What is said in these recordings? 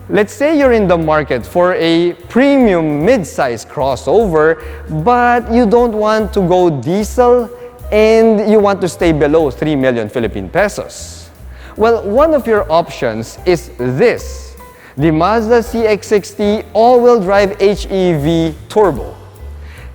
Let's say you're in the market for a premium mid-size crossover, but you don't want to go diesel and you want to stay below 3 million Philippine pesos. Well, one of your options is this, the Mazda CX-60 all-wheel drive HEV Turbo.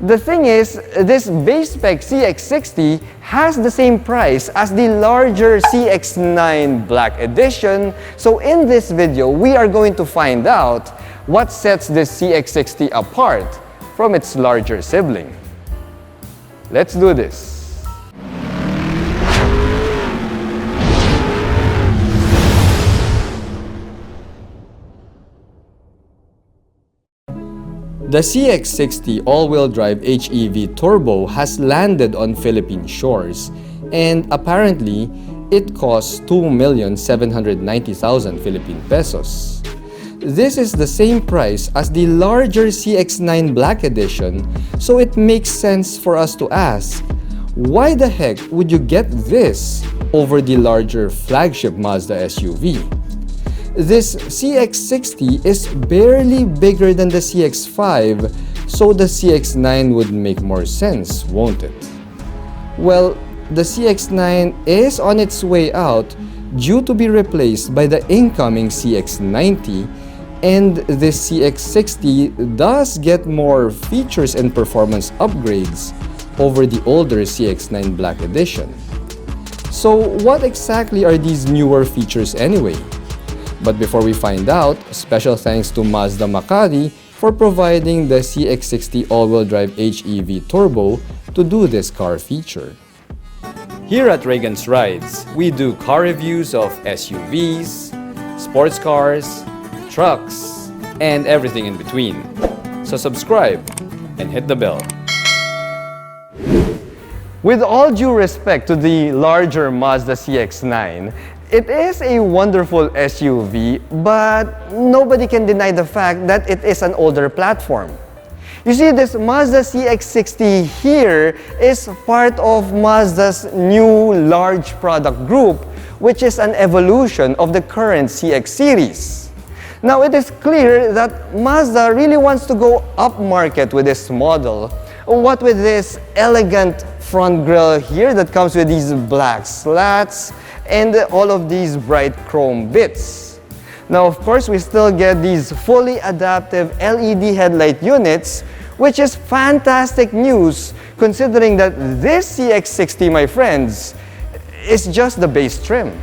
The thing is, this base spec CX-60 has the same price as the larger CX-9 Black Edition. So in this video, we are going to find out what sets this CX-60 apart from its larger sibling. Let's do this. The CX-60 all-wheel drive HEV Turbo has landed on Philippine shores, and apparently, it costs 2,790,000 Philippine pesos. This is the same price as the larger CX-9 Black Edition, so it makes sense for us to ask, why the heck would you get this over the larger flagship Mazda SUV? This CX-60 is barely bigger than the CX-5, so the CX-9 would make more sense, won't it? Well, the CX-9 is on its way out, due to be replaced by the incoming CX-90, and this CX-60 does get more features and performance upgrades over the older CX-9 Black Edition. So what exactly are these newer features anyway? But before we find out, special thanks to Mazda Makati for providing the CX-60 all-wheel drive HEV Turbo to do this car feature. Here at Reagan's Rides, we do car reviews of SUVs, sports cars, trucks, and everything in between. So subscribe and hit the bell. With all due respect to the larger Mazda CX-9, it is a wonderful SUV, but nobody can deny the fact that it is an older platform. You see, this Mazda CX-60 here is part of Mazda's new large product group, which is an evolution of the current CX series. Now, it is clear that Mazda really wants to go upmarket with this model. What with this elegant front grille here that comes with these black slats and all of these bright chrome bits. Now, of course, we still get these fully adaptive LED headlight units, which is fantastic news considering that this CX-60, my friends, is just the base trim.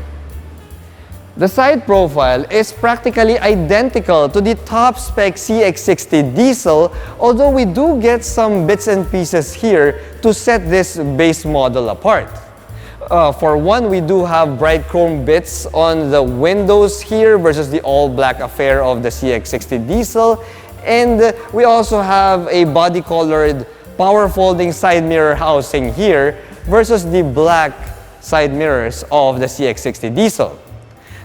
The side profile is practically identical to the top spec CX-60 Diesel, although we do get some bits and pieces here to set this base model apart. For one, we do have bright chrome bits on the windows here versus the all-black affair of the CX-60 Diesel. And we also have a body-colored power folding side mirror housing here versus the black side mirrors of the CX-60 Diesel.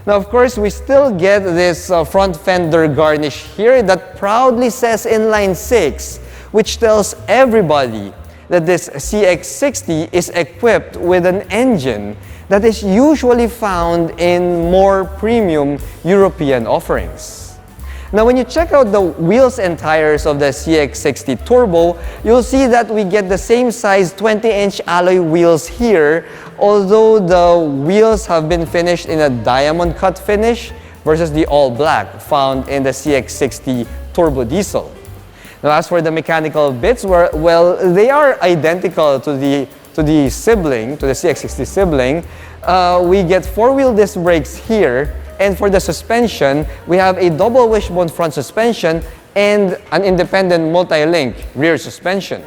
Now, of course, we still get this front fender garnish here that proudly says Inline 6, which tells everybody that this CX-60 is equipped with an engine that is usually found in more premium European offerings. Now, when you check out the wheels and tires of the CX-60 Turbo, you'll see that we get the same size 20-inch alloy wheels here, although the wheels have been finished in a diamond cut finish versus the all-black found in the CX-60 Turbo Diesel. Now, as for the mechanical bits, well, they are identical to the sibling, to the CX-60 sibling. We get four-wheel disc brakes here, and for the suspension, we have a double wishbone front suspension and an independent multi-link rear suspension.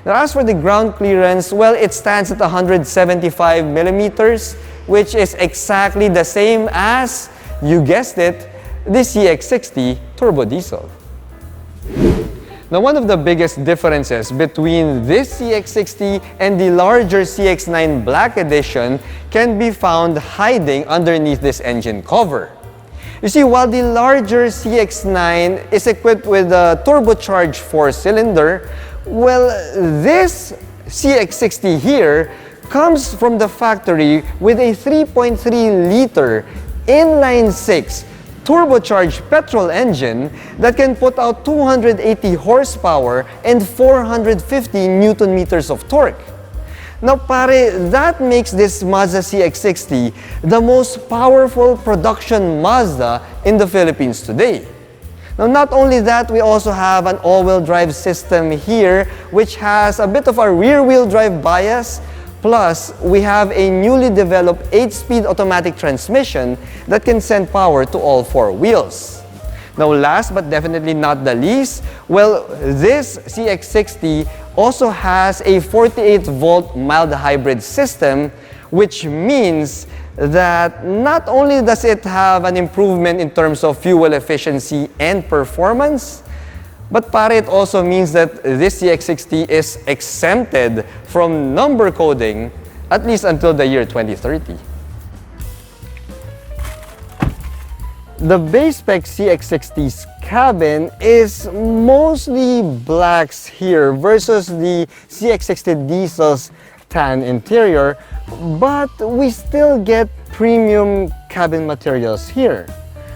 Now, as for the ground clearance, well, it stands at 175 millimeters, which is exactly the same as, you guessed it, the CX-60 Turbo Diesel. Now, one of the biggest differences between this CX-60 and the larger CX-9 Black Edition can be found hiding underneath this engine cover. You see, while the larger CX-9 is equipped with a turbocharged 4-cylinder, well, this CX-60 here comes from the factory with a 3.3-liter inline 6 turbocharged petrol engine that can put out 280 horsepower and 450 newton meters of torque. Now pare, that makes this Mazda CX-60 the most powerful production Mazda in the Philippines today. Now not only that, we also have an all-wheel drive system here which has a bit of a rear-wheel drive bias. Plus, we have a newly developed 8-speed automatic transmission that can send power to all 4 wheels. Now last but definitely not the least, well, this CX-60 also has a 48-volt mild hybrid system, which means that not only does it have an improvement in terms of fuel efficiency and performance, but pare, it also means that this CX-60 is exempted from number coding at least until the year 2030. The base spec CX-60's cabin is mostly blacks here versus the CX-60 Diesel's tan interior, but we still get premium cabin materials here.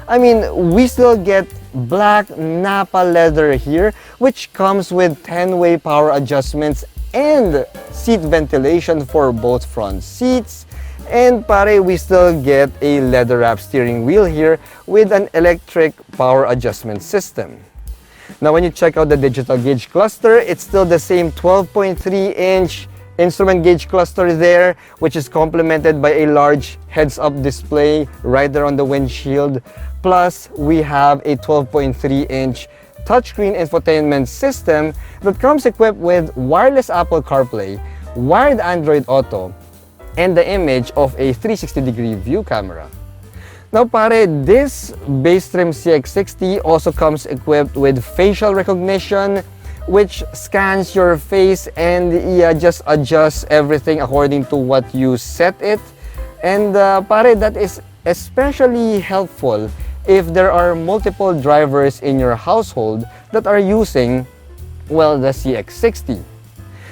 I mean, we still get black Napa leather here, which comes with 10-way power adjustments and seat ventilation for both front seats. And pare, we still get a leather-wrapped steering wheel here with an electric power adjustment system. Now when you check out the digital gauge cluster, it's still the same 12.3-inch instrument gauge cluster there, which is complemented by a large heads-up display right there on the windshield. Plus, we have a 12.3-inch touchscreen infotainment system that comes equipped with wireless Apple CarPlay, wired Android Auto, and the image of a 360-degree view camera. Now pare, this base trim CX-60 also comes equipped with facial recognition, which scans your face and just adjusts everything according to what you set it. And pare, that is especially helpful if there are multiple drivers in your household that are using, well, the CX-60.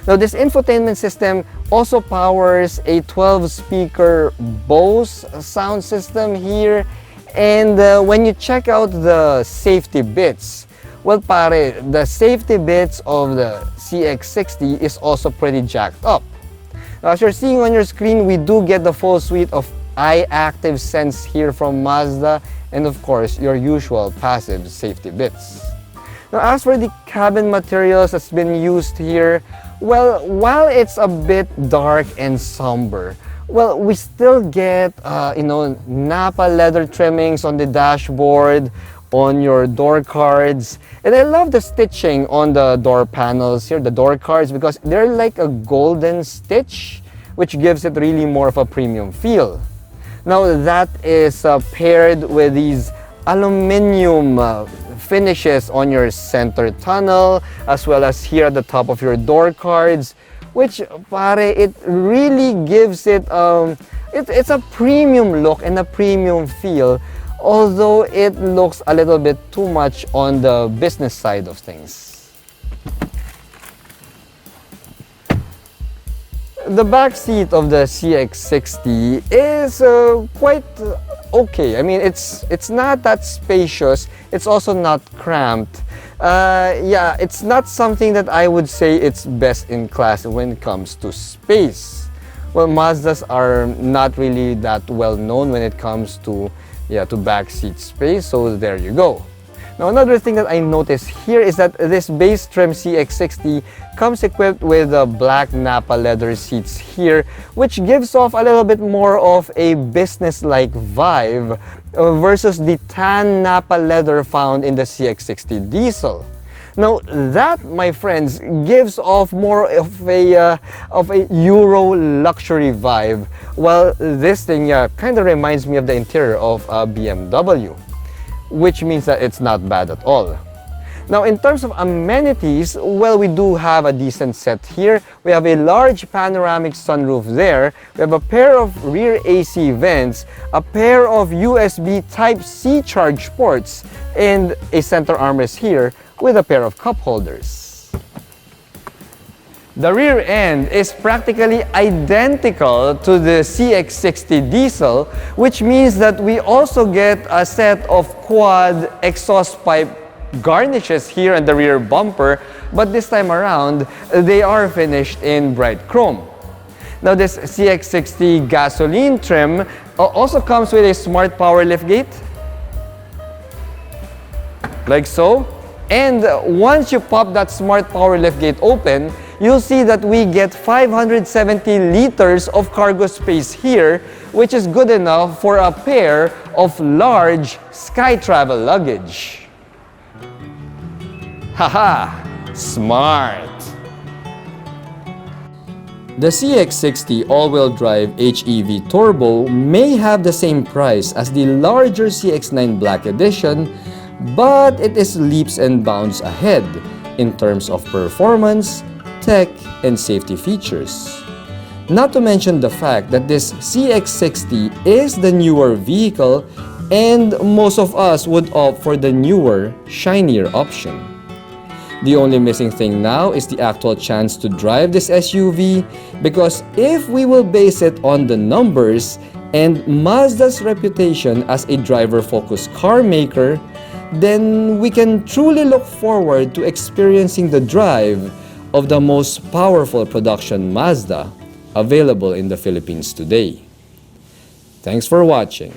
Now this infotainment system also powers a 12-speaker Bose sound system here. And when you check out the safety bits, well pare, the safety bits of the CX-60 is also pretty jacked up. Now, as you're seeing on your screen, we do get the full suite of Eye Active Sense here from Mazda, and of course your usual passive safety bits. Now as for the cabin materials that's been used here, well, while it's a bit dark and somber, well, we still get Napa leather trimmings on the dashboard, on your door cards, and I love the stitching on the door panels here, the door cards, because they're like a golden stitch, which gives it really more of a premium feel. Now that is paired with these aluminum finishes on your center tunnel, as well as here at the top of your door cards, which pare, it really gives it it's a premium look and a premium feel, although it looks a little bit too much on the business side of things. The back seat of the CX-60 is quite okay. I mean, it's not that spacious. It's also not cramped. Yeah, it's not something that I would say it's best in class when it comes to space. Well, Mazdas are not really that well known when it comes to back seat space, so there you go. Now another thing that I noticed here is that this base trim CX-60 comes equipped with black Napa leather seats here, which gives off a little bit more of a business-like vibe versus the tan Napa leather found in the CX-60 Diesel. Now that, my friends, gives off more of a Euro luxury vibe, while this thing kind of reminds me of the interior of a BMW, which means that it's not bad at all. Now in terms of amenities, well, we do have a decent set here. We have a large panoramic sunroof there. We have a pair of rear AC vents, a pair of USB Type-C charge ports, and a center armrest here with a pair of cup holders. The rear end is practically identical to the CX60 Diesel, which means that we also get a set of quad exhaust pipe garnishes here on the rear bumper, but this time around, they are finished in bright chrome. Now this CX60 gasoline trim also comes with a smart power liftgate, like so. And once you pop that smart power liftgate open, you'll see that we get 570 liters of cargo space here, which is good enough for a pair of large sky travel luggage. Haha, smart! The CX60 all-wheel drive HEV Turbo may have the same price as the larger CX-9 Black Edition, but it is leaps and bounds ahead in terms of performance, tech, and safety features. Not to mention the fact that this CX60 is the newer vehicle and most of us would opt for the newer, shinier option. The only missing thing now is the actual chance to drive this SUV, because if we will base it on the numbers and Mazda's reputation as a driver-focused car maker, then we can truly look forward to experiencing the drive of the most powerful production Mazda available in the Philippines today. Thanks for watching.